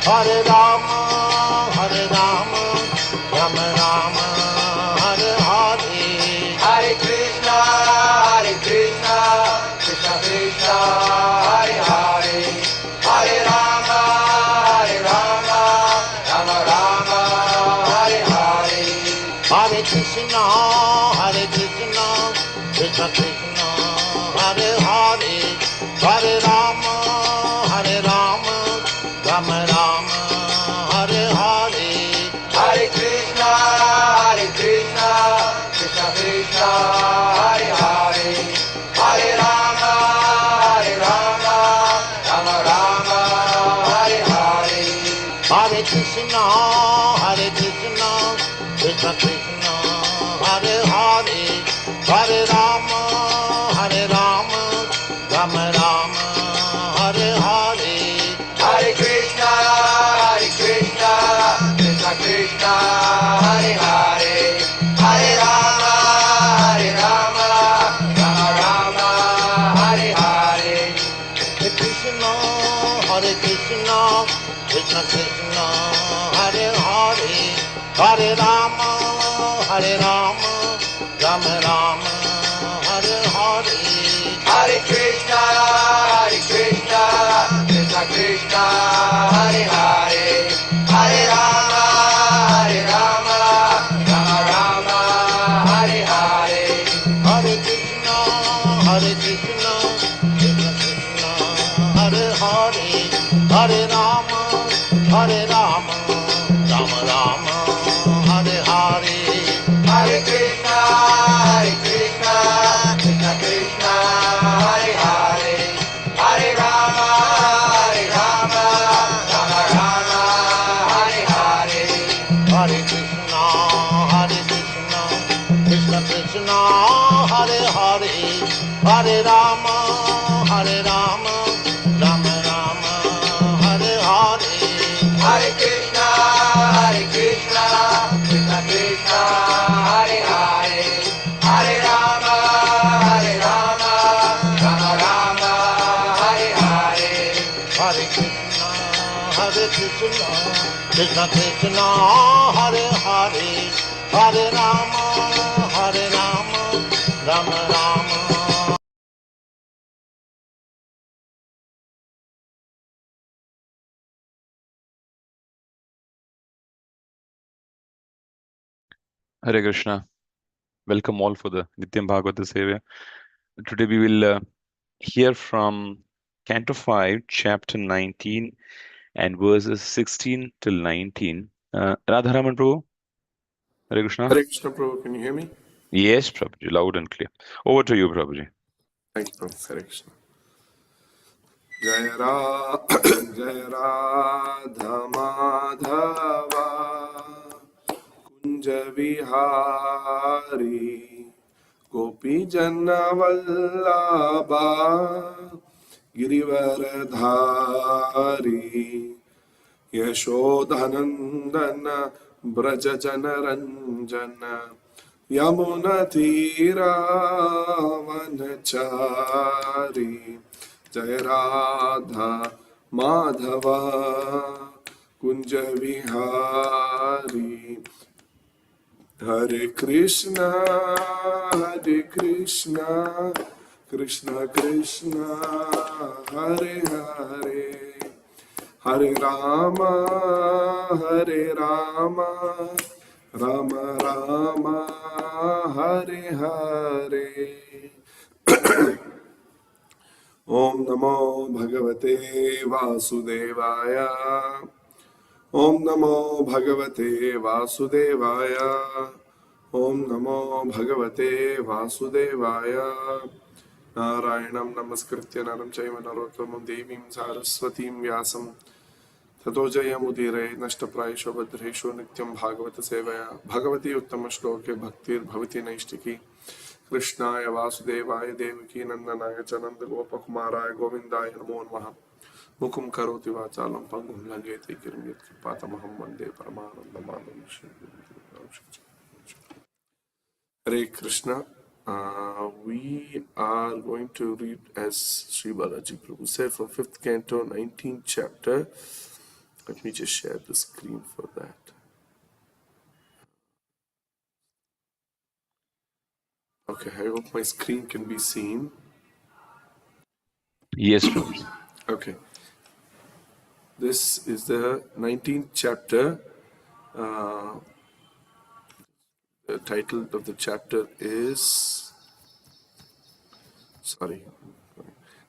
Hare Rama, Hare Rama, Rama Rama, Hare Hare. Hare Krishna, Krishna Krishna, Hare Hare. Hare Rama, Rama Rama, Hare Hare. Hare Krishna, Krishna Krishna, Hare Hare. Hare Rama, Rama Rama, Hare Hare. Hare Krishna, Krishna Krishna, Hare Hare. Hare Rama, Rama Rama, Hare Hare. Hare Krishna, Krishna Krishna, Hare Hare. Hare Rama, Rama Rama, Hare Hare. Hare Krishna, Krishna Krishna, Hare Hare. Hare Rama, Rama Rama, Hare Hare. Hare Krishna, Krishna Krishna, Hare Hare. Hare Rama, Rama Rama, Hare Hare. Hare Krishna, Krishna Krishna, Hare Hare. Hare Rama, Rama Rama, Hare Hare. Hare Krishna, Krishna Krishna, Hare Hare. Hare Rama, Rama Rama, Hare Hare. Hare Krishna, Krishna Krishna, Hare Hare. Hare Rama, Rama Rama, Hare Hare. Hare Krishna, Krishna Krishna, Hare Hare. Hare Rama, Rama Rama, Hare Hare. Hare Krishna, Krishna Krishna, Hare Hare. Hare Rama, Rama Rama, Hare Hare. Hare Krishna, Krishna Krishna, Hare Hare. Hare Rama, Rama Rama. Hare Krishna. Welcome all for the Nityam Bhagavata Sevya. Today we will hear from Canto 5, Chapter 19 and verses 16 till 19. Radha Ramana Prabhu. Hare Krishna. Hare Krishna, Prabhu. Can you hear me? Yes, Prabhuji. Loud and clear. Over to you, Prabhuji. Thank you, Prabhu. Hare Krishna. Jai Radha Madhava Kunja Vihari Gopi Janna Vallabha Girivaradhari Yashodhanandana Braja Janaranjana Yamuna Tira Vanachari Jai Radha Madhava Kunja Vihari Hare Krishna, Krishna Krishna, Hare Hare, Hare Rama, Rama Rama, Hare Hare. Om Namo Bhagavate Vasudevaya. Om Namo Bhagavate Vasudevaya. Om Namo Bhagavate Vasudevaya. Narayanam Namaskritya Naram Chaiva Narottamam Devim Saraswatim Vyasam Tato Jayamudire Nashtaprayesho Bhadresho Nityam Bhagavata Sevaya Bhagavati Uttama Shloke Bhaktir Bhavati Naishtiki Krishnaya Vasudevaya Devaki Nandanaya Chananda Gopakumaraya Govindaya Namo Namaha Mukum Karoti Vachalam Pangum Langete Kirmit Pata Muhammad De Paramanandam Hare Krishna. We are going to read as Sri Balaji Prabhu said from 5th canto, 19th chapter, Let me just share the screen for that. Okay, I hope my screen can be seen. Yes, Prabhu. Okay. This is the 19th chapter. The title of the chapter is,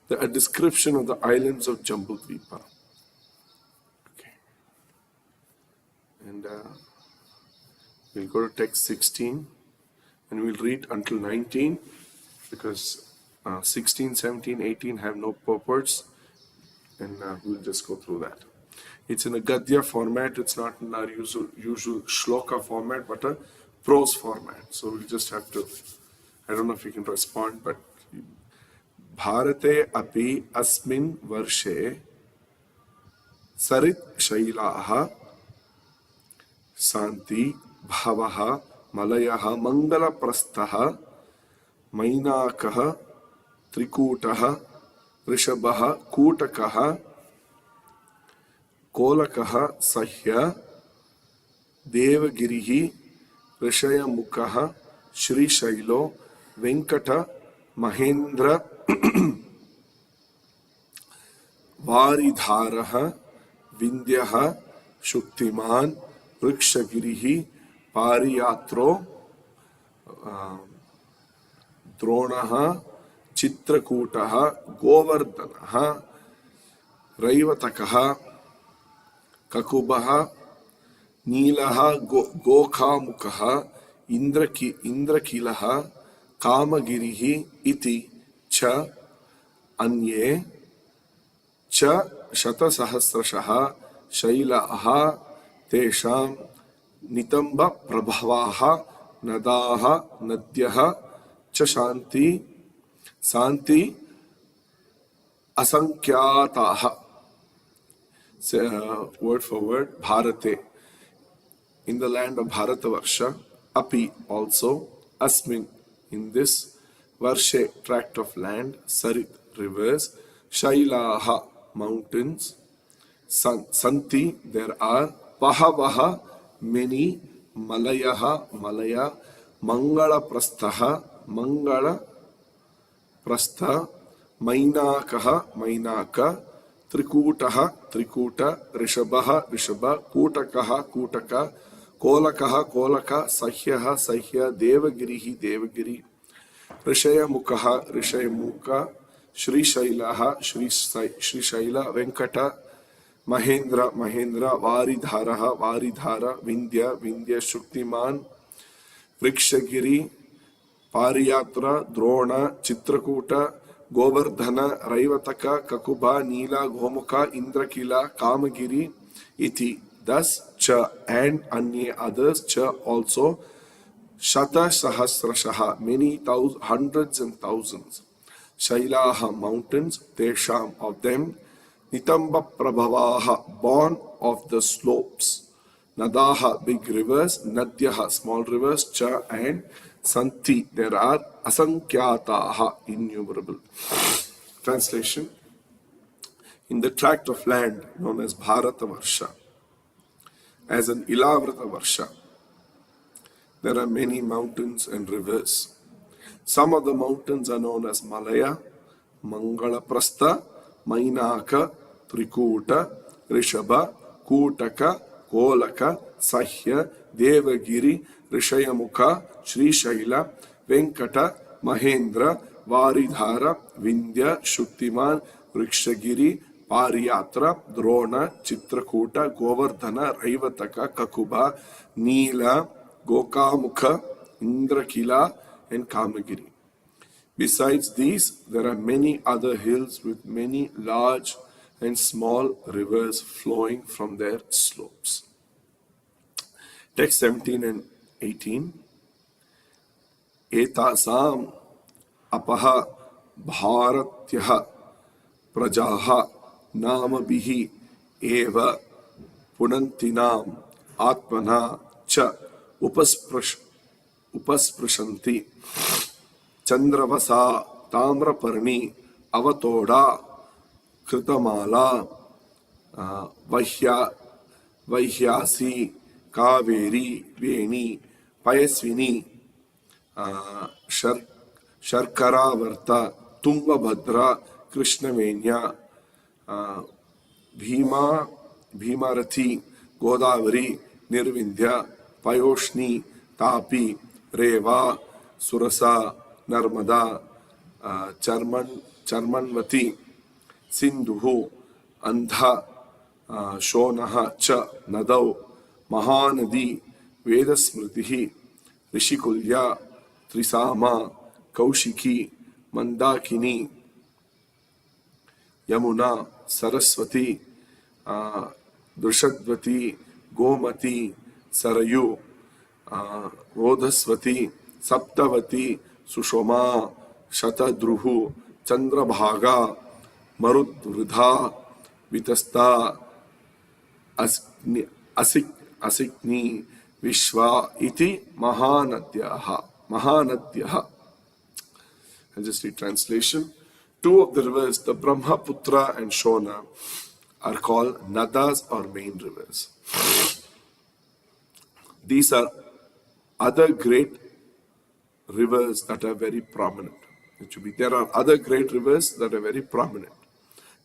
a description of the islands of Jambudvipa. Okay. And we'll go to text 16 and we'll read until 19 because 16, 17, 18 have no purports, and we'll just go through that. It's in a Gadya format. It's not in our usual shloka format, but a prose format. So we'll just have to, I don't know if you can respond, but Bharate api asmin varshe sarit shailaha santi bhavaha malayaha mangala prastaha mainakaha trikutaha rishabha kutakaha kolakaha sahya devagirihi rishayamukha Shri Shailo Venkata Mahendra Varidharaha Vindyaha Shuktiman Vrikshagirihi Pariyatro Dronaha Chitrakutaha Govardhanaha Raivatakaha Kakubaha Nilaha Gokhamukaha Indrakilaha Kamagirihi iti cha anye cha shatasahasrashaha shailaha tesham nitamba prabhavaha nadaha nadyaha cha shanti asankyataha. Word for word, Bharate, in the land of Bharatavarsha, api also, asmin, in this, Varshe, tract of land, Sarit, rivers, Shailaha, mountains, Santi, there are, Pahavaha, many, Malayaha, Malaya, Mangala Prastaha, Mangala Prastha, Mainakaha, Mainaka, Trikutaha, Trikuta, Rishabha, Rishabha, Kutakaha, Kutaka, Kolakaha, Kolaka, Sahyaha, Sahya, Devagirihi, Devagiri, Rishayamukha, Rishayamukha, Shri Shailaha, Shri Shaila, Venkata, Mahendra, Mahendra, Varidharaha, Varidhara, Vindya, Vindya, Shuktiman, Vrikshagiri, Pariyatra, Drona, Chitrakuta, Govardhana, Raivataka, Kakuba, Nila, Gomukha, Indrakila, Kamagiri, iti. Thus, cha and anye others, cha also, Shata Sahasrashaha, many hundreds and thousands. Shailaha, mountains, Tesham, of them, Nitamba Prabhavaha, born of the slopes. Nadaha, big rivers, Nadyaha, small rivers, Cha and Santi, there are Asankyataha, innumerable. Translation: in the tract of land known as Bharatavarsha, as an Ilavrata Varsha, there are many mountains and rivers. Some of the mountains are known as Malaya, Mangalaprastha, Mainaka, Trikuta, Rishabha, Kutaka, Kolaka, Sahya, Devagiri, Rishayamukha, Shri Shaila, Venkata, Mahendra, Varidhara, Vindya, Shuktiman, Vrikshagiri, Pariyatra, Drona, Chitrakuta, Govardhana, Raivataka, Kakuba, Nila, Gokamukha, Indrakila, and Kamagiri. Besides these, there are many other hills with many large and small rivers flowing from their slopes. Text 17 and 18. Etasam apaha bharatyaha prajaha namabihi eva punantinam atmana cha upasprishanti Chandravasa Tamraparni Avatoda Kritamala Vahya Vaihayasi Kaveri Veni Payaswini शर शर्करावर्ता तुंगभद्रा कृष्णवेण्या भीमा भीमारथी गोदावरी निर्विंध्या पयोष्णी तापी रेवा सुरसा नर्मदा चर्मन्वती सिंधुः अंधा शोनः च नदौ महानदी वेदस्मृतिः ऋषिकुल्या त्रिसामा कौशिकी मंदाकिनी यमुना सरस्वती दृषद्वती गोमती सरयू रोधस्वती सप्तवती सुषमा शतद्रुः चंद्रभागा मरुद्वृधा वितस्ता असिक्नी विश्वा इति महानद्यः. And just read translation. Two of the rivers, the Brahmaputra and Shona, are called nadas or main rivers. These are other great rivers that are very prominent. There are other great rivers that are very prominent.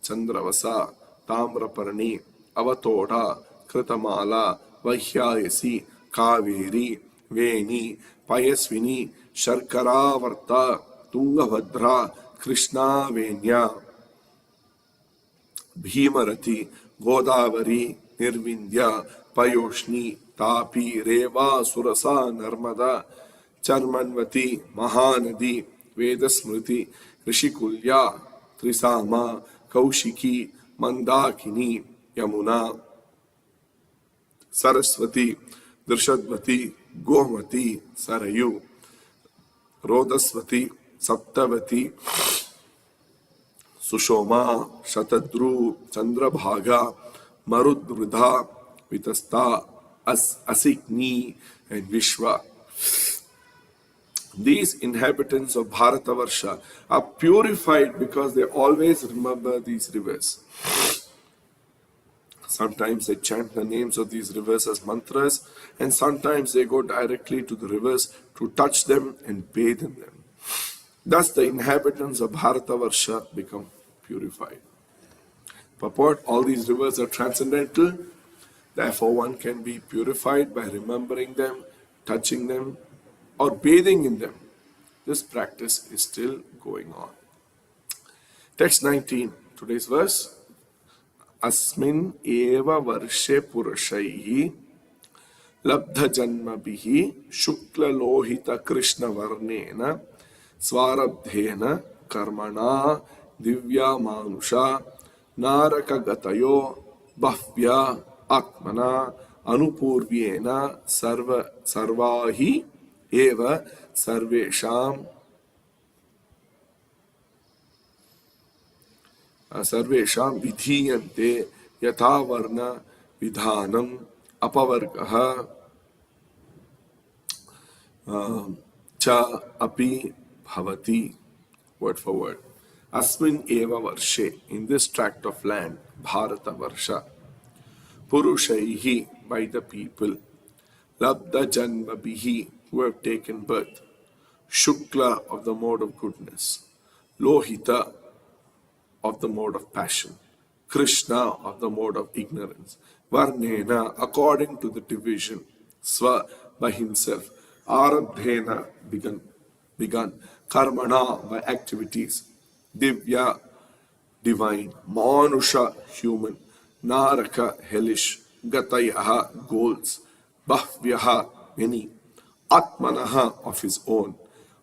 Chandravasa, Tamraparani, Avatoda, Kritamala, Vaihyayasi, Kaveri, Veni, Payasvini, Sharkaravarta, Tungabhadra, Krishna Venya, Bhimarati, Godavari, Nirvindya, Payoshni, Tapi, Reva, Surasa, Narmada, Charmanvati, Mahanadi, Vedasmriti, Rishikulya, Trisama, Kaushiki, Mandakini, Yamuna, Saraswati, Drishadvati, Gomati, Sarayu, Rodasvati, Saptavati, Sushoma, Shatadru, Chandrabhaga, Marudvridha, Vitasta, Asikni, and Vishwa. These inhabitants of Bharatavarsha are purified because they always remember these rivers. Sometimes they chant the names of these rivers as mantras, and sometimes they go directly to the rivers to touch them and bathe in them. Thus the inhabitants of Bharatavarsha become purified. Purport: all these rivers are transcendental, therefore one can be purified by remembering them, touching them, or bathing in them. This practice is still going on. Text 19, today's verse. Asmin eva varshe purushaihi labdha janmabhihi shukla lohita krishna varnena svarabdhena karmana divya manusha naraka gatayo bhavya atmana anupurvyena sarvahi eva sarvesham vidhiyante yatha varna vidhanam apavargaha cha api bhavati. Word for word. Asmin eva varshe, in this tract of land, Bharata Varsha, Purushaihi, by the people, Labda Janmabhihi, who have taken birth, Shukla, of the mode of goodness, Lohita, of the mode of passion, Krishna, of the mode of ignorance, Varnena, according to the division, Sva, by himself, Arabdhena, begun, Karmana, by activities, Divya, divine, Manusha, human, Naraka, hellish, Gatayaha, goals, Bhvyaha, many, Atmanaha, of his own,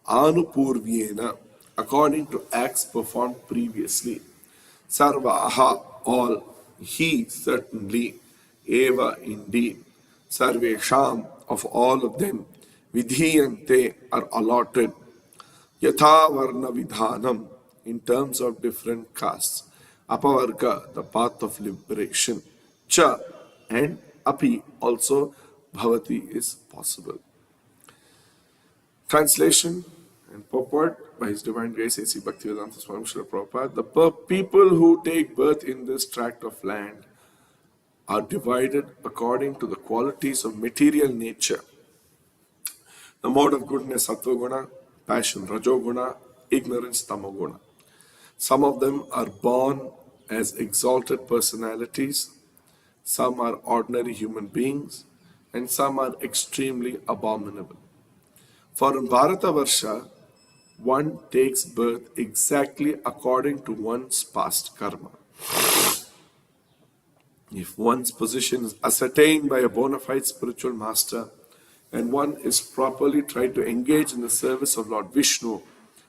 Anupurvyena, according to acts performed previously, Sarvaha, all, he, certainly, Eva, indeed, Sarvesham, of all of them, Vidhiyante, are allotted, Yatha Varna Vidhanam, in terms of different castes, Apavarga, the path of liberation, Cha, and Api, also Bhavati is possible. Translation and purport by His Divine Grace A.C. Bhaktivedanta Swami Srila Prabhupada. The people who take birth in this tract of land are divided according to the qualities of material nature. The mode of goodness, sattva guna, passion, rajoguna, ignorance, tamoguna. Some of them are born as exalted personalities, some are ordinary human beings, and some are extremely abominable. For in Bharatavarsha, one takes birth exactly according to one's past karma. If one's position is ascertained by a bona fide spiritual master, and one is properly trying to engage in the service of Lord Vishnu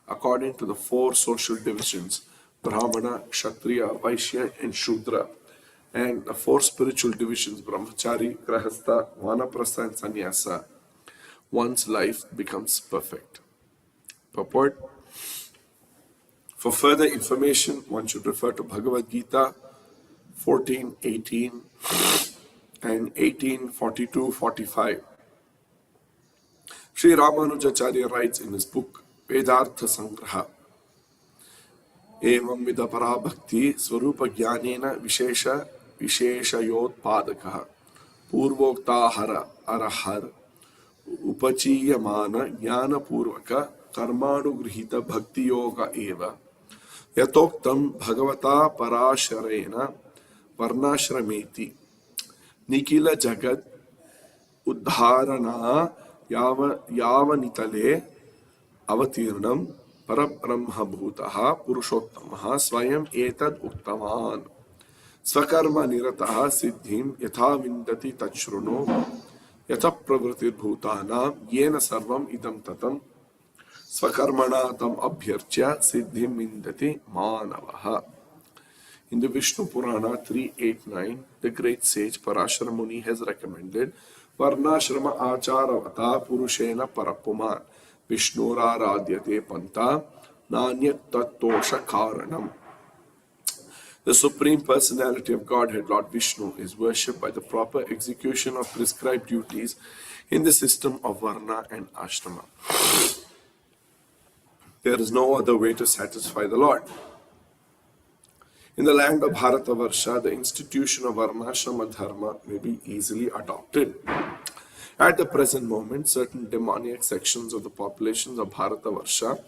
according to the four social divisions, Brahmana, Kshatriya, Vaishya, and Shudra, and the four spiritual divisions, Brahmachari, Grahastha, Vanaprastha, and Sannyasa, one's life becomes perfect. Purport. For further information, one should refer to Bhagavad Gita 14:18 and 18:42-45. Sri Ramanujacharya writes in his book Vedartha Sangraha, Evam vida parabhakti swarupa jnanena visheshayotpadakaha purvoktahara arahar upachiyamana jnana purvaka karmanugrihita bhakti yoga eva yatoktam bhagavata parasharena varnashrameti nikila jagat uddharana yavanitale avatirnam parabrahma bhutaha purushottamaha swayam etad uktaman swakarma nirataha siddhim yatha vindati tachruno yatha pravritir bhutanam yena sarvam idam tatam swakarmana tam abhyarchya siddhim vindati manavaha. In the Vishnu Purana 389, the great sage Parashara Muni has recommended Varnashrama Acharavata Purushena Parapuman Vishnura Radhyate Panta Nanyat Tattosha Karanam. The Supreme Personality of Godhead, Lord Vishnu, is worshipped by the proper execution of prescribed duties in the system of Varna and Ashrama. There is no other way to satisfy the Lord. In the land of Bharatavarsha, the institution of Varnashrama Dharma may be easily adopted. At the present moment, certain demoniac sections of the populations of Bharatavarsha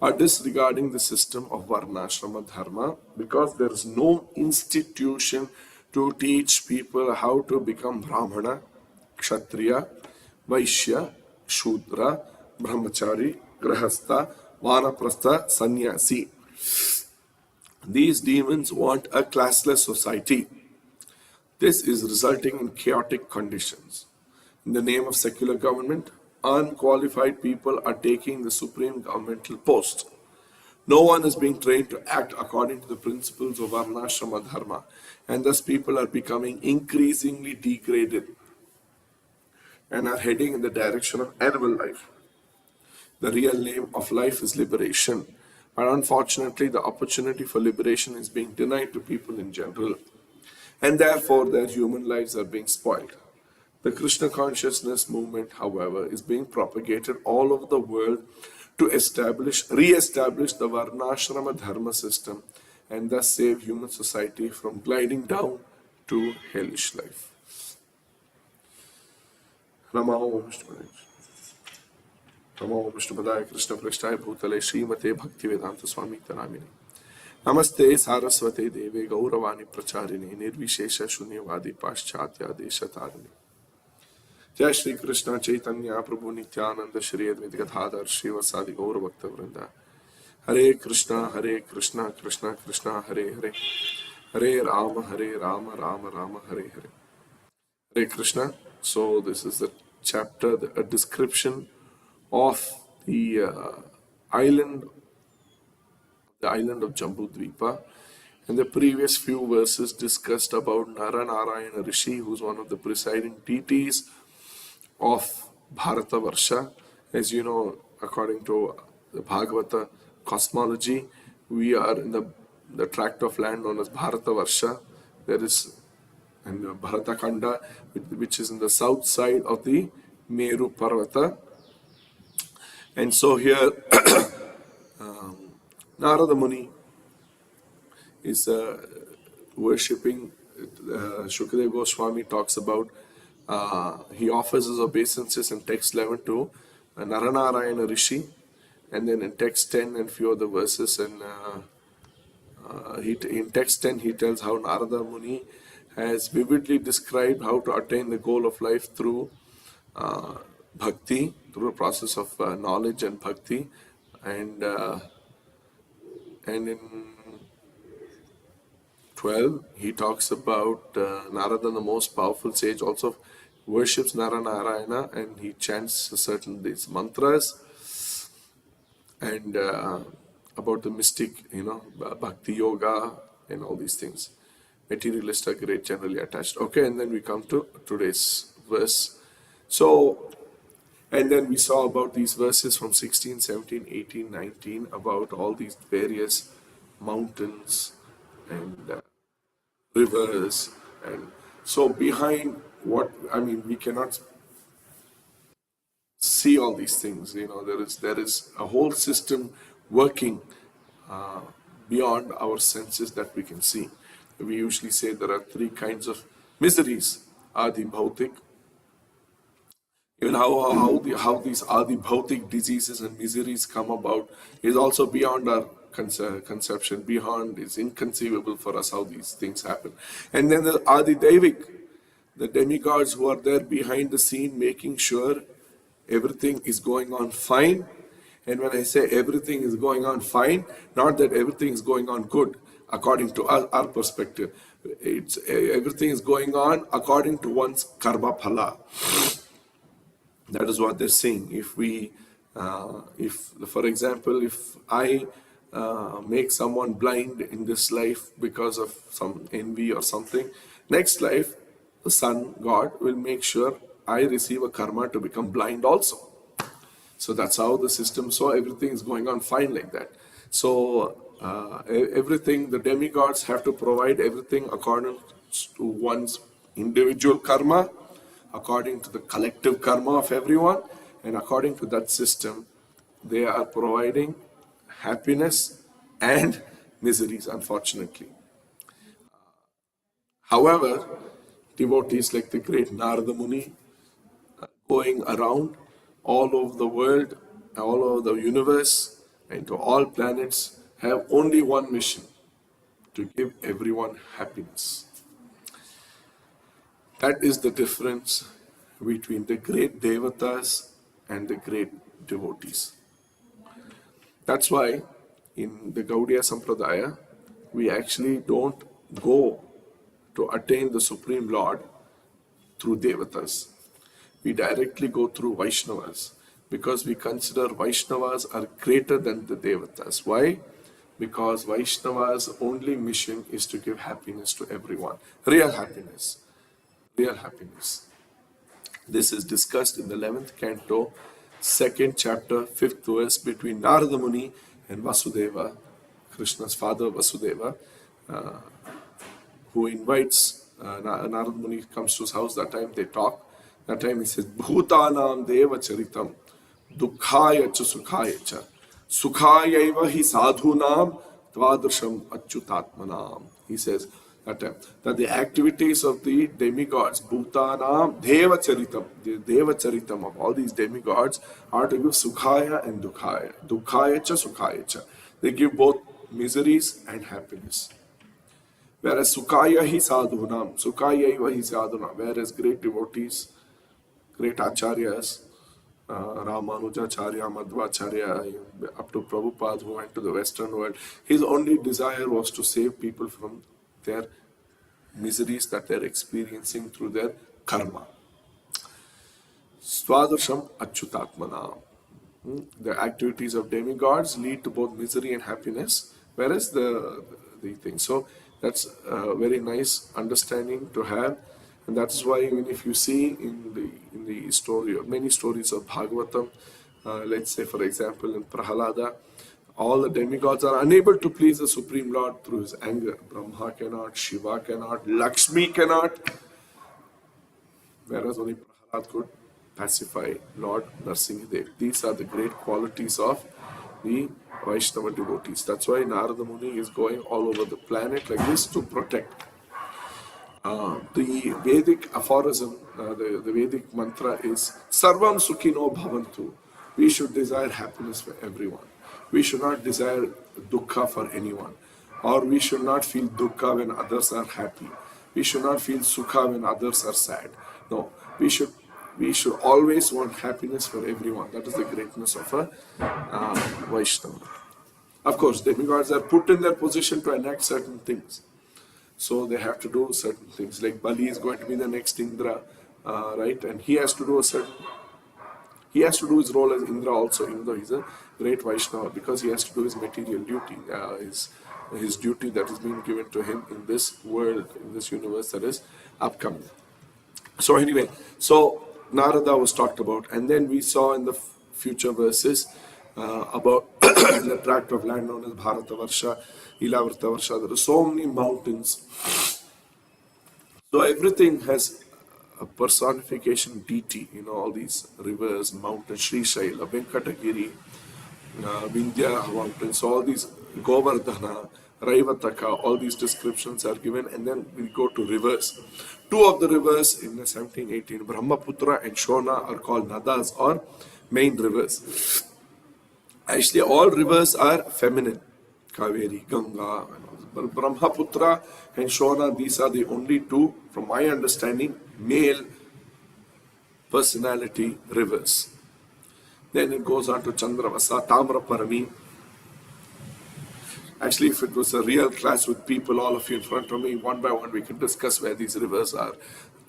are disregarding the system of Varnashrama Dharma because there is no institution to teach people how to become Brahmana, Kshatriya, Vaishya, Shudra, Brahmachari, Grahastha, Vanaprastha, Sannyasi. These demons want a classless society. This is resulting in chaotic conditions. In the name of secular government, unqualified people are taking the supreme governmental post. No one is being trained to act according to the principles of Varnashrama Dharma, and thus people are becoming increasingly degraded and are heading in the direction of animal life. The real name of life is liberation. But unfortunately, the opportunity for liberation is being denied to people in general, and therefore their human lives are being spoiled. The Krishna consciousness movement, however, is being propagated all over the world to re-establish the Varnashrama Dharma system and thus save human society from gliding down to hellish life. Namo Vishnupadaya Krishna Prasthaya Bhutale Srimate Bhaktivedanta Swami Tanamini Namaste Saraswate Deve Gauravani Pracharini Nirvishesha Shunyavadi Paschatya Deshatarani Jai Shri Krishna Chaitanya Prabhu Nityananda Shri Advaita Gadadhar Srivasadi Gaura Bhakta Vrinda Hare Krishna Krishna Krishna Hare Hare Hare Rama Rama Rama Hare Hare Hare Krishna. So this is the chapter, a description of the island of Jambudvipa. And the previous few verses discussed about Naranarayana Rishi, who is one of the presiding deities of Bharatavarsha. As you know, according to the Bhagavata cosmology, we are in the tract of land known as Bharatavarsha. There is and Bharatakanda, which is in the south side of the Meru Parvata. And so here, Narada Muni is worshipping Shukadeva Goswami talks about, he offers his obeisances in text 11 to Naranarayana Rishi, and then in text 10 and few other verses, and in text 10 he tells how Narada Muni has vividly described how to attain the goal of life through bhakti, through a process of knowledge and bhakti, and in 12 he talks about Narada, the most powerful sage, also worships Narayana, and he chants certain these mantras, and about the mystic, bhakti yoga and all these things. Materialists are great, generally attached. Okay, and then we come to today's verse. So, and then we saw about these verses from 16, 17, 18, 19, about all these various mountains and rivers. And so behind we cannot see all these things. There is a whole system working beyond our senses that we can see. We usually say there are three kinds of miseries: Adi Bhautik. Even how these Adi Bhautik diseases and miseries come about is also beyond our conception, beyond, is inconceivable for us how these things happen. And then the Adi Devik, the demigods who are there behind the scene making sure everything is going on fine. And when I say everything is going on fine, not that everything is going on good according to our perspective. It's everything is going on according to one's karma phala. That is what they're saying. For example, if I make someone blind in this life because of some envy or something, next life, the sun, God, will make sure I receive a karma to become blind also. So that's how the system, so everything is going on fine like that. So everything, the demigods have to provide everything according to one's individual karma, according to the collective karma of everyone, and according to that system, they are providing happiness and miseries, unfortunately. However, devotees like the great Narada Muni, going around all over the world, all over the universe, and to all planets, have only one mission: to give everyone happiness. That is the difference between the great devatas and the great devotees. That's why in the Gaudiya Sampradaya, we actually don't go to attain the Supreme Lord through devatas. We directly go through Vaishnavas, because we consider Vaishnavas are greater than the devatas. Why? Because Vaishnavas' only mission is to give happiness to everyone. Real happiness. Real happiness. This is discussed in the 11th canto, 2nd chapter, 5th verse, between Narada Muni and Vasudeva, Krishna's father Vasudeva, who invites Narada Muni, comes to his house. That time they talk. That time he says, Bhutanam Deva Charitam Dukkhaya cha Sukhaya cha Sukhayaiva hi sadhunam Tvadrasham Achyutatmanam. He says that the activities of the demigods, Bhutanam Deva Charitam, the Deva Charitam of all these demigods, are to give Sukhaya and Dukkhaya. Dukkhaya cha Sukhaya cha. They give both miseries and happiness. Whereas Sukhaya hi sadhunam, Sukhayaiva hi sadhunam, whereas great devotees, great acharyas, Ramanujacharya, Madhvacharya, up to Prabhupada, who went to the Western world, his only desire was to save people from their miseries that they're experiencing through their karma. Svadarsham Achyutatmana. The activities of demigods lead to both misery and happiness, whereas the thing. So that's a very nice understanding to have. And that's why even if you see in the story, or many stories of Bhagavatam, let's say for example in Prahalada, all the demigods are unable to please the Supreme Lord through his anger. Brahma cannot, Shiva cannot, Lakshmi cannot, whereas only Prahalad could pacify Lord Narsingadev. These are the great qualities of the Vaishnava devotees. That's why Narada Muni is going all over the planet like this to protect. The Vedic aphorism, the Vedic mantra is Sarvam Sukhino Bhavantu. We should desire happiness for everyone. We should not desire dukkha for anyone. Or we should not feel dukkha when others are happy. We should not feel sukha when others are sad. No, we should always want happiness for everyone. That is the greatness of a Vaishnava. Of course, demigods are put in their position to enact certain things. So they have to do certain things. Like Bali is going to be the next Indra, right? And he has to do his role as Indra also, even though he's a great Vaishnava, because he has to do his material duty, his duty that is being given to him in this world, in this universe that is upcoming. So anyway, so Narada was talked about, and then we saw in the future verses about the tract of land known as Bharatavarsha, Ilavrtavarsha. There are so many mountains. So everything has a personification deity, all these rivers, mountains, Sri Shaila, Venkatagiri, Vindhya mountains, all these Govardhana, Raivataka, all these descriptions are given, and then we go to rivers. Two of the rivers in the 1718, Brahmaputra and Shona, are called Nadas or main rivers. Actually, all rivers are feminine. Kaveri, Ganga, but Brahmaputra and Shona, these are the only two, from my understanding, male personality rivers. Then it goes on to Chandravasa, Tamraparani. Actually, if it was a real class with people, all of you in front of me, one by one, we can discuss where these rivers are.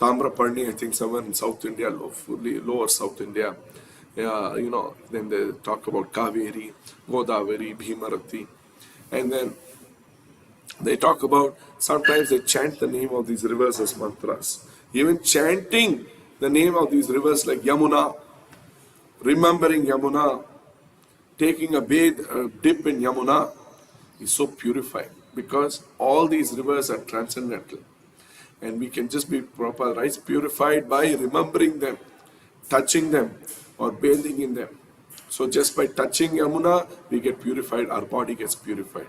Tamraparni, I think somewhere in South India, lower South India. Then they talk about Kaveri, Godavari, Bhimarati. And then they talk about, sometimes they chant the name of these rivers as mantras. Even chanting the name of these rivers like Yamuna, remembering Yamuna, taking a dip in Yamuna is so purifying, because all these rivers are transcendental. And we can just be purified by remembering them, touching them, or bathing in them. So just by touching Yamuna, we get purified, our body gets purified.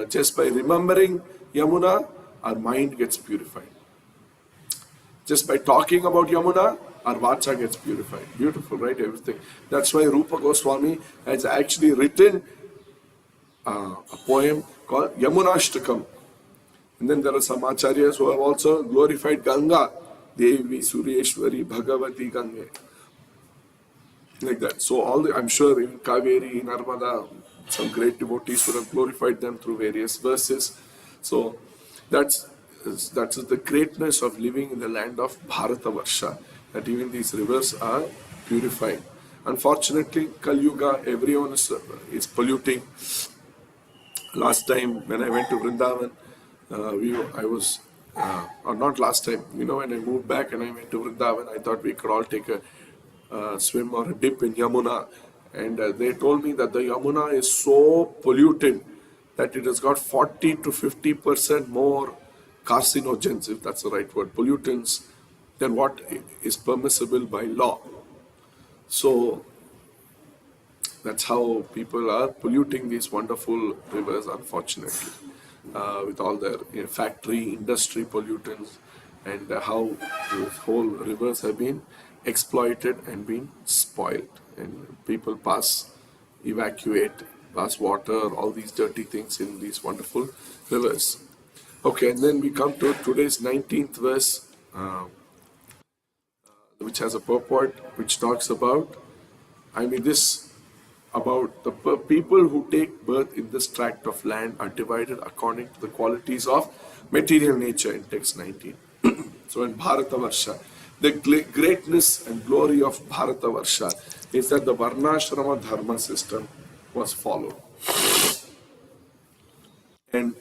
Just by remembering Yamuna, our mind gets purified. Just by talking about Yamuna, our vacha gets purified. Beautiful, right? Everything. That's why Rupa Goswami has actually written a poem called Yamunashtakam. And then there are some acharyas who have also glorified Ganga, Devi, Sureshwari, Bhagavati, Ganga. Like that. So I'm sure in Kaveri, Narmada, some great devotees would have glorified them through various verses. So that's the greatness of living in the land of Bharatavarsha, that even these rivers are purified. Unfortunately, Kali Yuga, everyone is polluting. Last time when I went to Vrindavan, or not last time, when I moved back and I went to Vrindavan, I thought we could all take a swim or a dip in Yamuna. And they told me that the Yamuna is so polluted that it has got 40 to 50% more carcinogens, if that's the right word, pollutants, than what is permissible by law. So that's how people are polluting these wonderful rivers, unfortunately, with all their factory, industry pollutants, and how the whole rivers have been exploited and been spoiled. And people evacuate, pass water, all these dirty things in these wonderful rivers. Okay, and then we come to today's 19th verse, which has a purport which talks about, about the people who take birth in this tract of land are divided according to the qualities of material nature in text 19. So in Bharatavarsha, the greatness and glory of Bharatavarsha is that the Varnashrama Dharma system was followed. And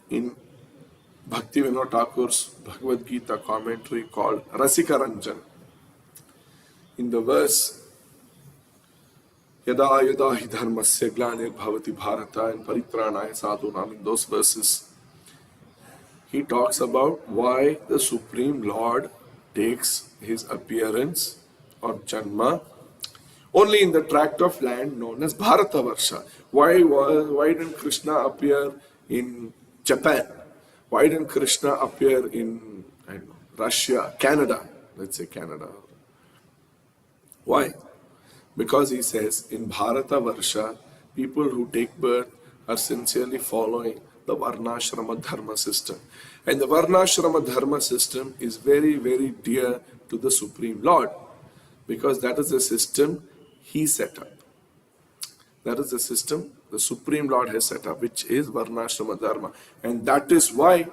in Bhaktivinoda Thakur's Bhagavad Gita commentary called Rasika Ranjan, in the verse Yada yada hi dharmasya glanir bhavati bharata and paritranaya sadhunam, in those verses, he talks about why the Supreme Lord takes his appearance or Janma only in the tract of land known as Bharatavarsha. Why didn't Krishna appear in Japan? Why didn't Krishna appear in, I don't know, Russia, Canada? Let's say Canada. Why? Because he says in Bharata Varsha, people who take birth are sincerely following the Varnashrama Dharma system. And the Varnashrama Dharma system is very, very dear to the Supreme Lord, because that is the system he set up. That is the system the Supreme Lord has set up, which is Varnashrama Dharma. And that is why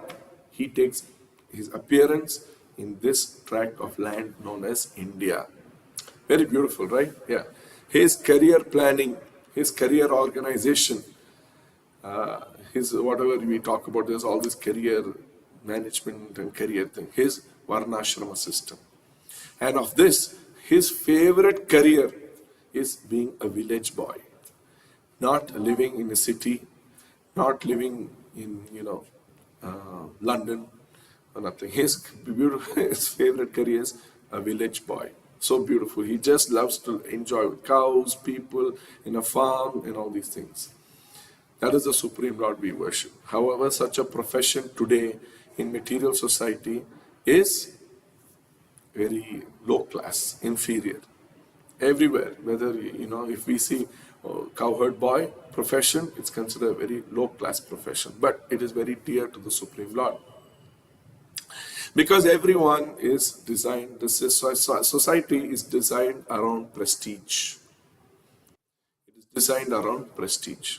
he takes his appearance in this tract of land known as India. Very beautiful, right? Yeah. His career planning, his career organization, his whatever we talk about, there's all this career management and career thing, his Varnashrama system. And of this, his favorite career is being a village boy, not living in a city, not living in, London or nothing. His favorite career is a village boy. So beautiful. He just loves to enjoy with cows, people, in a farm, and all these things. That is the Supreme Lord we worship. However, such a profession today in material society is very low class, inferior. Everywhere, whether, if we see cowherd boy profession, it's considered a very low class profession, but it is very dear to the Supreme Lord. Because everyone is designed, the society is designed around prestige. It is designed around prestige.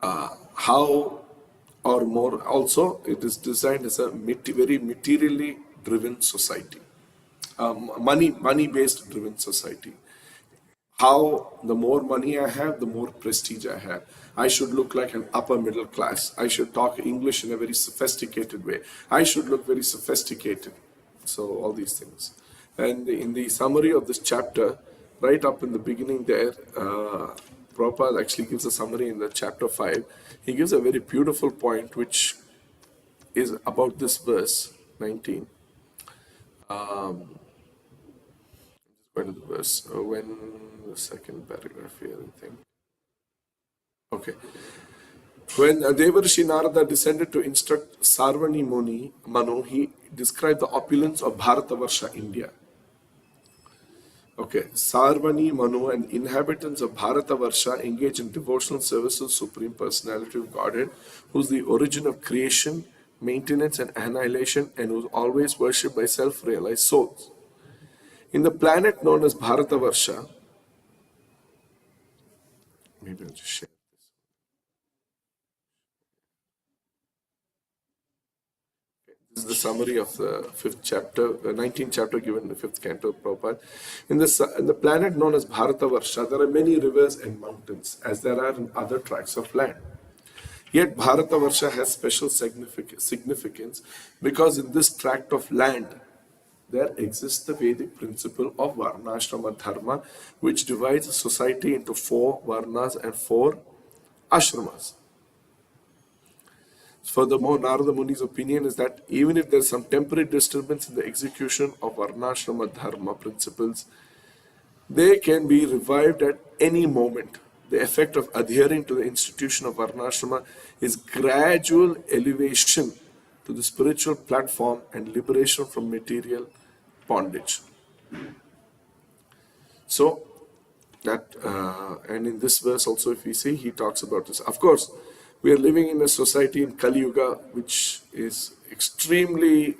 How or more, also, it is designed as a very materially driven society. Money-based driven society. How the more money I have, the more prestige I have. I should look like an upper middle class. I should talk English in a very sophisticated way. I should look very sophisticated. So all these things. And in the summary of this chapter, right up in the beginning there, Prabhupada actually gives a summary in the chapter 5. He gives a very beautiful point which is about this verse 19. Going to the verse, when the second paragraph here, I think. Okay. When Devarshi Narada descended to instruct Sarvani Manu, he described the opulence of Bharatavarsha, India. Okay. Sarvani Manu and inhabitants of Bharatavarsha engage in devotional service to the Supreme Personality of Godhead, who is the origin of creation, maintenance, and annihilation, and who is always worshipped by self-realized souls. In the planet known as Bharatavarsha, maybe I'll just share this. This is the summary of the 5th chapter, the 19th chapter given in the 5th canto of Prabhupada. In the planet known as Bharatavarsha, there are many rivers and mountains, as there are in other tracts of land. Yet Bharatavarsha has special significance because in this tract of land, there exists the Vedic principle of Varnashrama Dharma, which divides a society into 4 Varnas and 4 Ashramas. Furthermore, Narada Muni's opinion is that even if there is some temporary disturbance in the execution of Varnashrama Dharma principles, they can be revived at any moment. The effect of adhering to the institution of Varnashrama is gradual elevation to the spiritual platform and liberation from material bondage. So, that, and in this verse also, if we see, he talks about this. Of course, we are living in a society in Kali Yuga, which is extremely,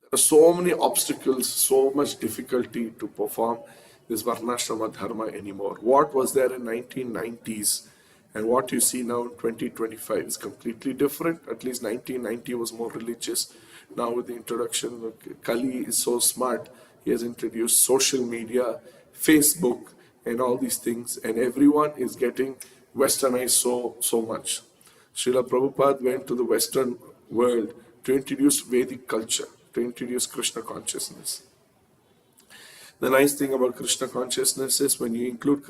there are so many obstacles, so much difficulty to perform this Varnashrama Dharma anymore. What was there in 1990s and what you see now in 2025 is completely different. At least 1990 was more religious. Now with the introduction, Kali is so smart. He has introduced social media, Facebook, and all these things, and everyone is getting westernized so much. Srila Prabhupada went to the Western world to introduce Vedic culture, to introduce Krishna consciousness. The nice thing about Krishna consciousness is when you include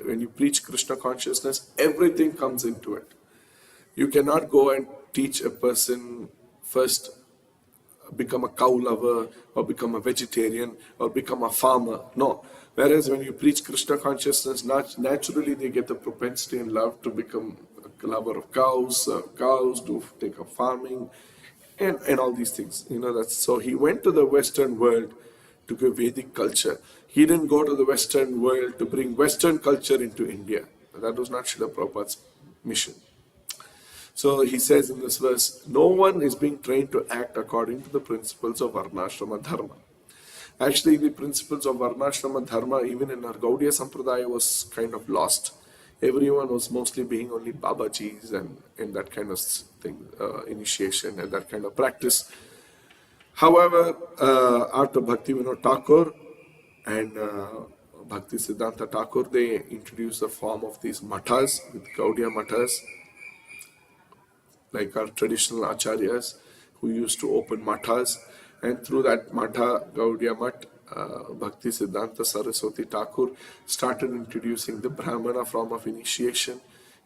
when you preach Krishna consciousness, everything comes into it. You cannot go and teach a person first become a cow lover or become a vegetarian or become a farmer. No. Whereas when you preach Krishna consciousness, naturally they get the propensity and love to become a lover of cows, do take up farming, and all these things. That's so he went to the Western world to give Vedic culture. He didn't go to the Western world to bring Western culture into India. That was not Srila Prabhupada's mission. So he says in this verse, no one is being trained to act according to the principles of Varnashrama Dharma. Actually, the principles of Varnashrama Dharma, even in our Gaudiya Sampradaya, was kind of lost. Everyone was mostly being only Babajis and that kind of thing, initiation and that kind of practice. However, after Bhakti Vinod Thakur and Bhakti Siddhanta Thakur, they introduced the form of these mathas, with Gaudiya mathas, like our traditional acharyas who used to open mathas, and through that matha, Gaudiya Math, Bhakti Siddhanta Saraswati Thakur started introducing the Brahmana form of initiation.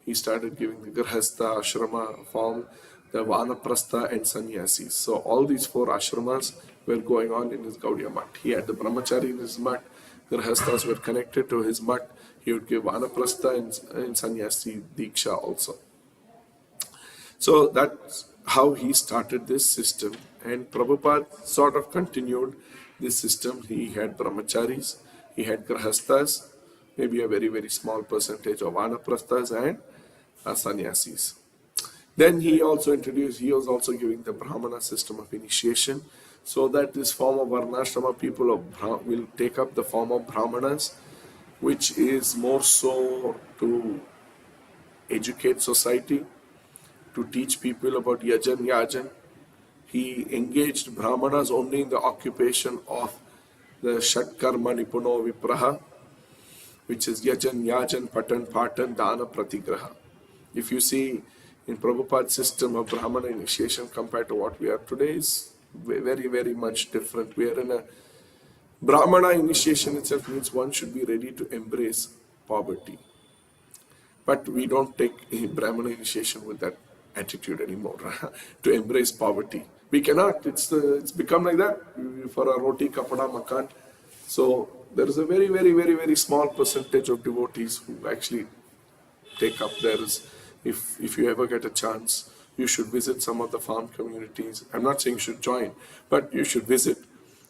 He started giving the Grahastha Ashrama form, the Vanaprastha and Sannyasis. So all these four ashramas were going on in his Gaudiya Math. He had the Brahmachari in his Math, Grahasthas were connected to his Math. He would give Vanaprastha and Sannyasi Diksha also. So that's how he started this system, and Prabhupada sort of continued this system. He had brahmacharis, he had grahasthas, maybe a very, very small percentage of vanaprasthas and sannyasis. Then he was also giving the Brahmana system of initiation, so that this form of Varnashrama people will take up the form of Brahmanas, which is more so to educate society, to teach people about yajan, yajan. He engaged Brahmanas only in the occupation of the Shatkarma Nipuno Vipraha, which is yajan, yajan, patan, patan, dana, pratigraha. If you see in Prabhupada's system of Brahmana initiation compared to what we are today, is very, very much different. We are in a Brahmana initiation itself means one should be ready to embrace poverty. But we don't take Brahmana initiation with that attitude anymore, to embrace poverty. We cannot. It's become like that for a roti, kapada, makan. So there is a very, very, very, very small percentage of devotees who actually take up theirs. If you ever get a chance, you should visit some of the farm communities. I'm not saying you should join, but you should visit.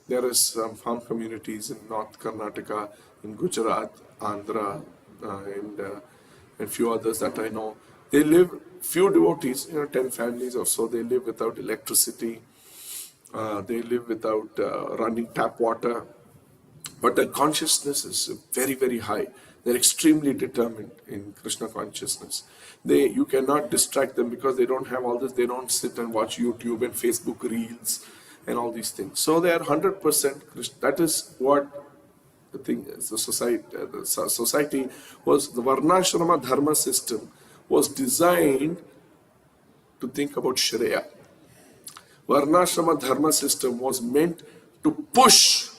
There is some farm communities in North Karnataka, in Gujarat, Andhra, and few others that I know. They live, few devotees, 10 families or so, they live without electricity, they live without running tap water, but their consciousness is very, very high. They're extremely determined in Krishna consciousness. You cannot distract them because they don't have all this. They don't sit and watch YouTube and Facebook reels and all these things. So they are 100% Krishna. That is what the thing is. The society was, the Varnashrama Dharma system was designed to think about Shreya. Varnashrama Dharma system was meant to push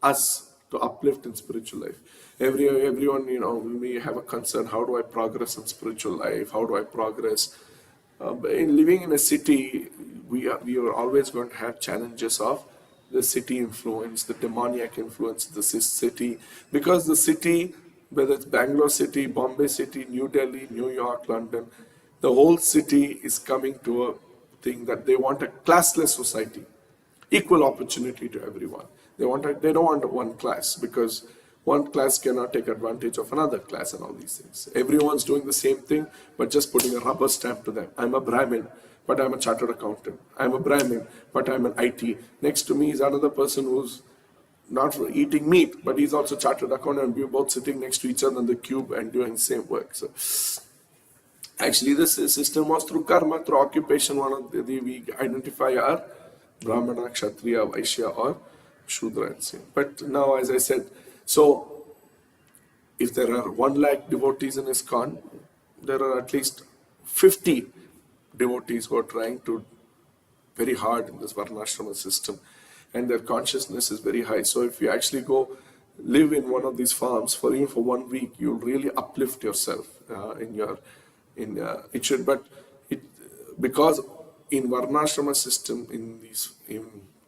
us to uplift in spiritual life. Everyone, we have a concern, how do I progress in spiritual life? How do I progress? In living in a city, we are always going to have challenges of the city influence, the demoniac influence of the city, because the city, whether it's Bangalore city, Bombay city, New Delhi, New York, London, the whole city is coming to a thing that they want a classless society, equal opportunity to everyone. They don't want one class, because one class cannot take advantage of another class and all these things. Everyone's doing the same thing, but just putting a rubber stamp to them. I'm a Brahmin, but I'm a chartered accountant. I'm a Brahmin, but I'm an IT. Next to me is another person who's not eating meat, but he's also chartered accountant, and we're both sitting next to each other on the cube and doing the same work. So actually, this system was through karma, through occupation. One of we identify our Brahmana, Kshatriya, Vaishya, or Shudra and same. But now, as I said, so if there are 1 lakh devotees in ISKCON, there are at least 50 devotees who are trying to very hard in this Varnashrama system, and their consciousness is very high. So if you actually go live in one of these farms for even for 1 week, you'll really uplift yourself because in Varnashrama system, in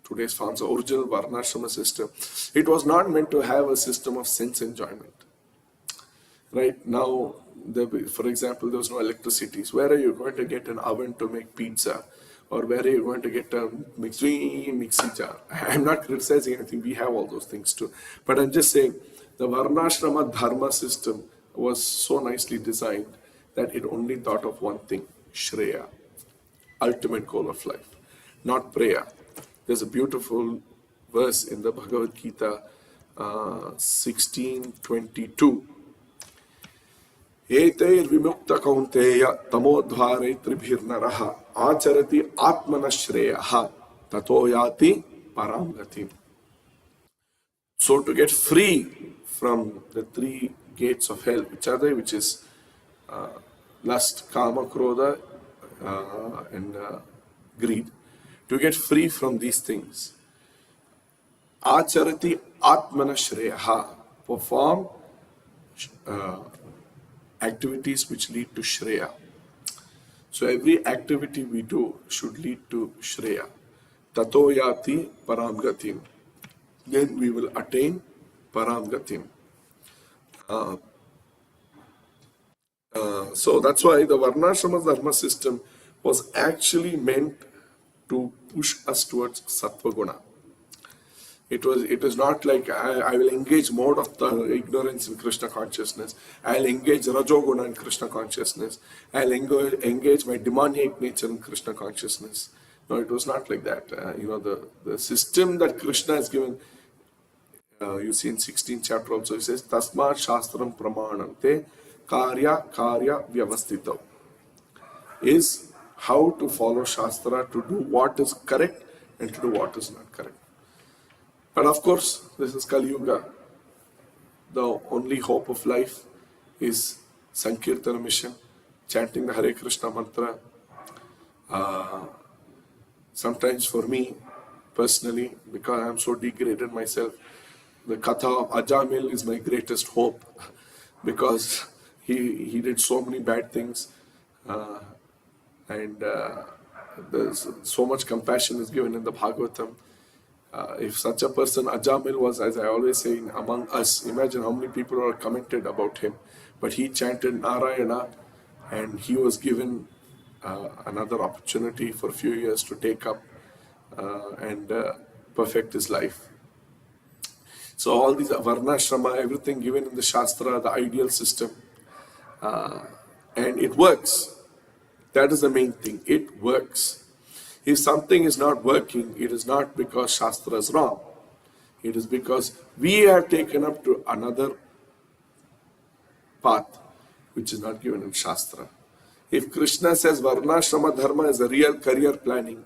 today's farms, the original Varnashrama system, it was not meant to have a system of sense enjoyment. Right now, for example, there was no electricity. So where are you going to get an oven to make pizza? Or where are you going to get a mixie jar? I'm not criticizing anything. We have all those things too. But I'm just saying the Varnashrama Dharma system was so nicely designed that it only thought of one thing, Shreya, ultimate goal of life, not prayer. There's a beautiful verse in the Bhagavad Gita 16:22. एतैर्विमुक्त कौन्तेय तमोद्वारैत्रिभिर्नरः आचरति आत्मनश्रेयः ततो याति परां गतिम्. So to get free from the three gates of hell, which is lust, kama, krodha, and greed, to get free from these things, acharati atmanashreyaha, perform activities which lead to Shreya. So every activity we do should lead to Shreya. Tato yati paramgatim. Then we will attain paramgatim. So that's why the Varnashrama Dharma system was actually meant to push us towards Sattva Guna. It was not like I will engage more of the ignorance in Krishna consciousness. I'll engage Rajoguna in Krishna consciousness. I'll engage my demoniac nature in Krishna consciousness. No, it was not like that. The system that Krishna has given, you see in 16th chapter also, he says, Tasmat Shastram Pramanante Karya Vyavastito, is how to follow Shastra, to do what is correct and to do what is not correct. But of course, this is Kali Yuga. The only hope of life is Sankirtana mission, chanting the Hare Krishna mantra. Sometimes for me, personally, because I am so degraded myself, the Katha of Ajamil is my greatest hope, because he did so many bad things, and there's so much compassion is given in the Bhagavatam. If such a person, Ajamil, was, as I always say, among us, imagine how many people are commented about him. But he chanted Narayana, and he was given another opportunity for a few years to take up and perfect his life. So all these Varnashrama, everything given in the Shastra, the ideal system, and it works. That is the main thing. It works. If something is not working, it is not because Shastra is wrong. It is because we have taken up to another path which is not given in Shastra. If Krishna says Varnashrama Dharma is the real career planning,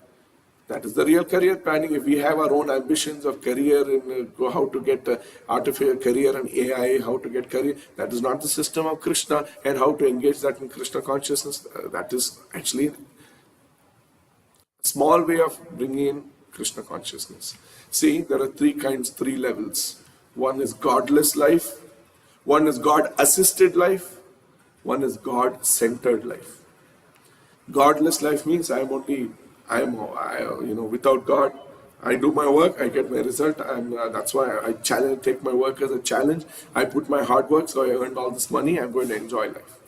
that is the real career planning. If we have our own ambitions of career and how to get artificial career and AI, how to get career, that is not the system of Krishna, and how to engage that in Krishna consciousness, that is actually small way of bringing in Krishna consciousness. See, there are three levels. One is godless life, one is God-assisted life, one is God-centered life. Godless life means without God, I do my work, I get my result, and that's why I take my work as a challenge. I put my hard work, so I earned all this money, I'm going to enjoy life.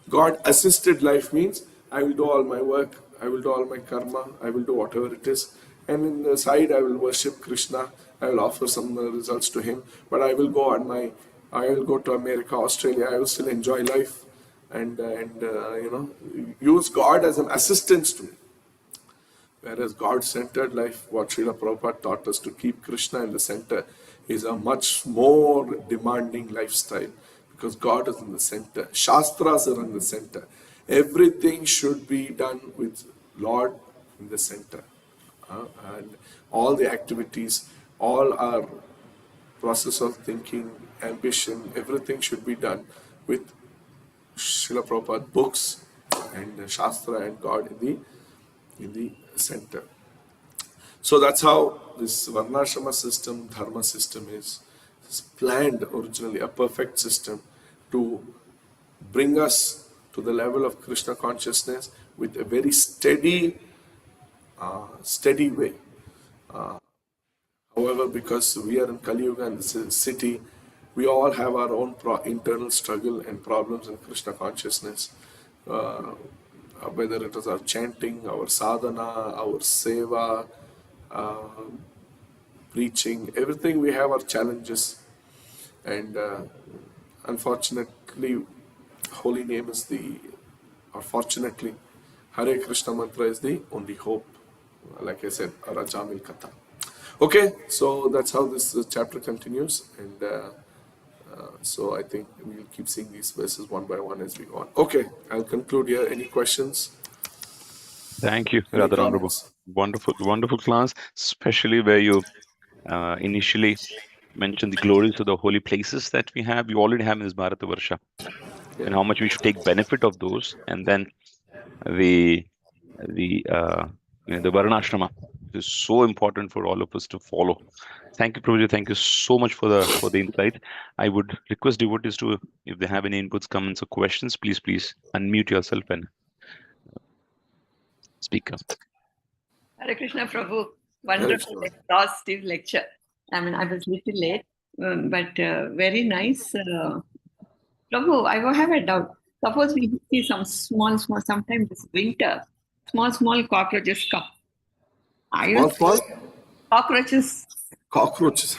God-assisted life means I will do all my work, I will do all my karma, I will do whatever it is, and in the side I will worship Krishna, I will offer some results to him, but I will go to America, Australia, I will still enjoy life and use God as an assistance to me. Whereas God-centered life, what Srila Prabhupada taught us, to keep Krishna in the center, is a much more demanding lifestyle, because God is in the center. Shastras are in the center. Everything should be done with Lord in the center. And all the activities, all our process of thinking, ambition, everything should be done with Srila Prabhupada books and Shastra and God in the center. So that's how this Varnashrama system, Dharma system is planned originally, a perfect system to bring us to the level of Krishna consciousness with a very steady way. However, because we are in Kali Yuga and this is city, We all have our own internal struggle and problems in Krishna consciousness. Whether it is our chanting, our sadhana, our seva, preaching, everything, we have our challenges. And unfortunately, holy name is or fortunately, Hare Krishna mantra is the only hope. Like I said, Rajamil Katha. Okay, so that's how this chapter continues. And so I think we'll keep seeing these verses one by one as we go on. Okay, I'll conclude here. Any questions? Thank you, Any Radha Ramana. comments? Wonderful class, especially where you initially mentioned the glories of the holy places that we already have in this Bharatavarsha, and how much we should take benefit of those, and then the Varnashrama is so important for all of us to follow. Thank you, Prabhuji. Thank you so much for the insight. I would request devotees to, if they have any inputs, comments, or questions, please unmute yourself and speak up. Hare Krishna Prabhu, wonderful, exhaustive lecture. I mean, I was a little late, but very nice. Prabhu, I will have a doubt. Suppose we see some small, sometimes this winter, small cockroaches come. Small? Cockroaches. Cockroaches.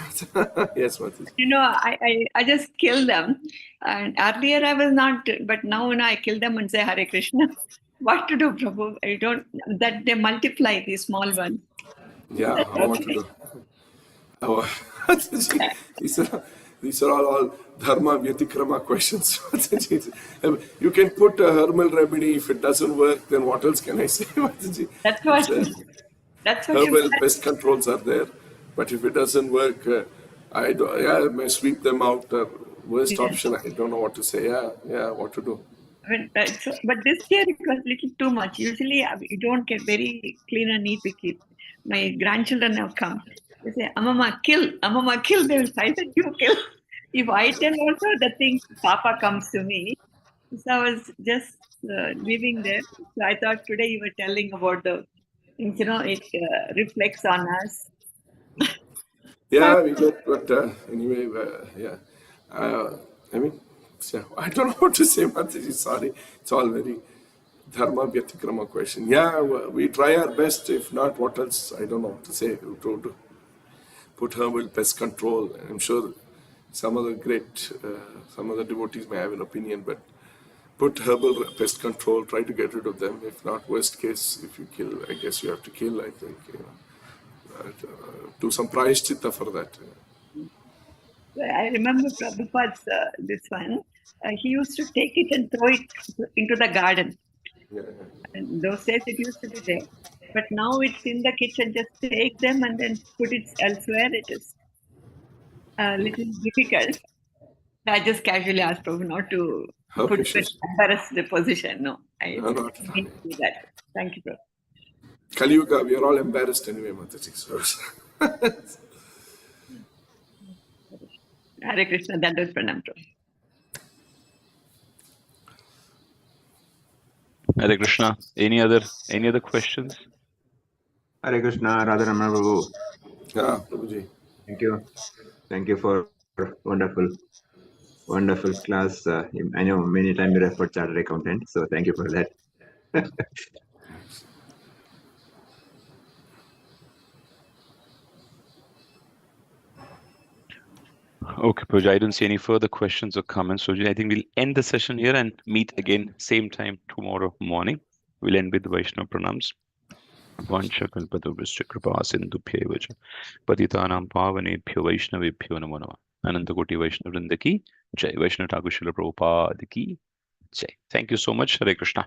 Yes, Mataji. You know, I just kill them. And earlier I was not, but now I kill them and say Hare Krishna. What to do, Prabhu? I don't, that they multiply, these small ones. Yeah, what to do? These are all dharma vyatikrama questions. You can put a herbal remedy. If it doesn't work, then what else can I say? That's what herbal pest controls are there. But if it doesn't work, I may sweep them out. Worst option, I don't know what to say. Yeah, what to do? I mean, but this year it was a little too much. Usually you don't get very clean and neat. We keep. My grandchildren have come. They say, Amama, kill. They will say that you kill. If I tell also, the thing, Papa comes to me. So I was just living there. So I thought today you were telling about the things, it reflects on us. Yeah, we get, but anyway, yeah. I mean, I don't know what to say, Mataji. Sorry. It's all very dharma vyatikrama question. Yeah, we try our best. If not, what else? I don't know what to say. To put herbal pest control. I'm sure some of the devotees may have an opinion, but put herbal pest control, try to get rid of them. If not, worst case, if you kill, I guess you have to kill, I think, do some prayashchitta for that. I remember Prabhupada's this one. He used to take it and throw it into the garden. Yeah. And those days it used to be there. But now it's in the kitchen. Just take them and then put it elsewhere. It is a little difficult. I just casually asked Prabhu not to put it in embarrassed position. No, I didn't do that. Thank you, Prabhu. Kali Yuga, we are all embarrassed anyway, Mataji. Hare Krishna, Dandavat Pranam, Prabhu. Hare Krishna. Any other questions? Hare Krishna, Radha Ramana Prabhu. Yeah, Prabhuji. Thank you for wonderful class. I know many times you refer chartered accountant, so thank you for that. Okay, Prabhuji, I don't see any further questions or comments. So I think we'll end the session here and meet again same time tomorrow morning. We'll end with Vaishnava pranams. Vancha kalpatarvishya kripa sindhubhyev cha patitanam pavanebhyo vaishnavebhyo namo namah. Anantakoti Vaishnava Vrinda ki jai. Vaishnava Thakur Srila Prabhupada ki jai. Thank you so much. Hare Krishna.